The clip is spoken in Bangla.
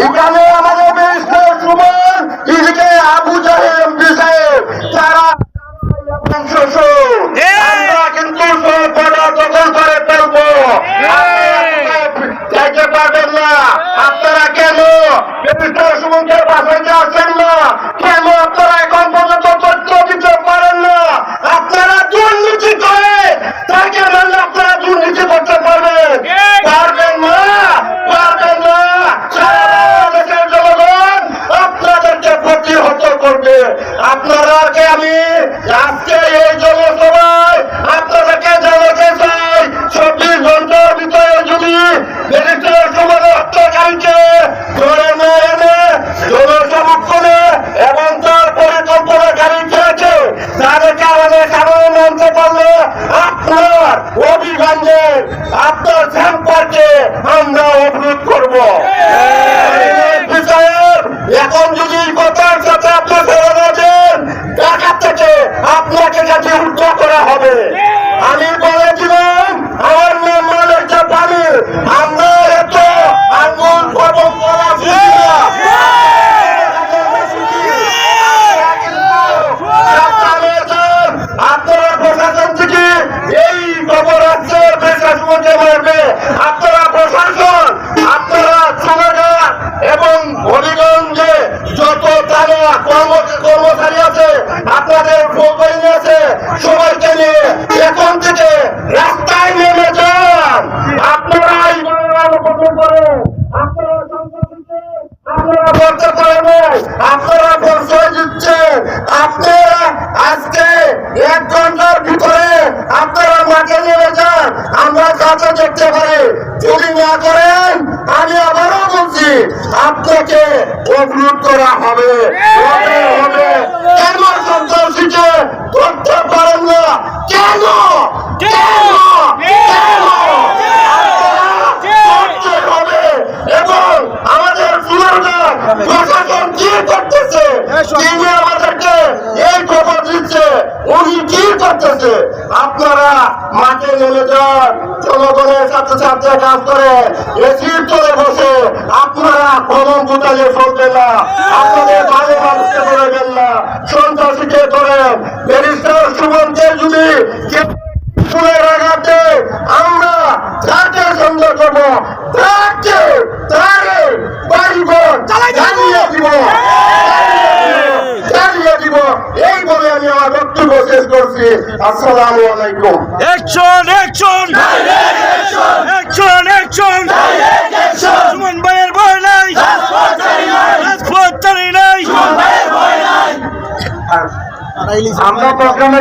এখানে আমাদের ব্যারিস্টার সুমন, এদিকে আবু জাহেল এমপি সাহেব, তারা আমরা কিন্তু সব বর্ডার দখল করে ফেলবো। চাইতে পারবেন না। আপনারা কেন ব্যারিস্টার সুমনকে বাঁচাইতে আসছেন না? কেন আপনারা এখন পর্যন্ত তথ্য দিতে পারেন না? আপনারা দুর্নীতি করে তাকে মানলে আপনারা দুর্নীতি করতে পারবেন? পারবেন না, পারবেন না। সারা দেশের জনগণ আপনাদেরকে প্রতিহত করবে। আপনারাকে আমি আজকে এই জনসভায় আপনাদেরকে জানাতে চাই, 24 ঘন্টার ভিতরে যদি ব্যারিস্টার সুমনের হত্যাকারীকে ধরে না এনে জনসমক্ষণে এবং তার পরিকল্পনাকারী খেয়েছে তাদেরকে আমাদের সামনে মানতে পারলে আপনার অভিযানে আপনার চেম্বারকে আমরা অবরোধ করবো। এখন যদি কথার সাথে আপনি ফেলে না দেন, ঢাকা থেকে আপনাকে কাছে উদ্ধার করা হবে। আমি বলেছিলাম আমার নাম মালিক পানি, আমরা এত আঙ্গুল এবং কলা আপনারা প্রশাসন থেকে এই খবর আসছে ব্যারিস্টার সুমনকে মারবে। আপনারা প্রশাসন, আপনারা সমাধান এবং হবিগঞ্জে যত থানা কর্মচারী আছে, আপনাদের প্রয়োজনীয় আছে, সবাইকে নিয়ে এখন থেকে রাস্তায় নেমে যান। আপনারা এই গণনা করেন, আপনারা সন্ত্রাসীকে আপনারা বলতে পারেন নাই, আপনারা পরিচয় দিচ্ছেন। আপনারা আজকে 1 ঘন্টার ভিতরে আপনারা মাঠে নেমে যান, আমরা কাছে দেখতে পারি। যদি না করেন আমি আবারও বলছি আপনাকে অবরোধ করা হবে। কেন সন্ত্রাসীকে করতে পারেন না? কেন কেন কেন করতে হবে? এবং আমাদের সুন্দরগঞ্জ প্রশাসন কি করতেছে? তিনি আমাদেরকে এই খবর দিচ্ছে, উনি কি করতেছে? আপনারা মাঠে নেমে যান, জনগণের সাথে সাথে কাজ করে এসির তলে বসে আপনারা কলম গুটালে চলবে না। আপনাদের ভালো মানুষকে ধরবেন না, সন্ত্রাসীকে ধরেন। ব্যারিস্টার সুমনকে যদি ফুলের আঘাতে আমরা তাকে সন্দেহ করবো, তারে বাড়িঘর জ্বালিয়ে দিব, জ্বালিয়ে দিব। এই বলে আমি আমার বক্তব্য শেষ করছি। আসসালামু আলাইকুম। Action action action action Suman ভাইয়ের ভয় নাই, রাজপথ চালি নাই। আমরা প্রোগ্রামে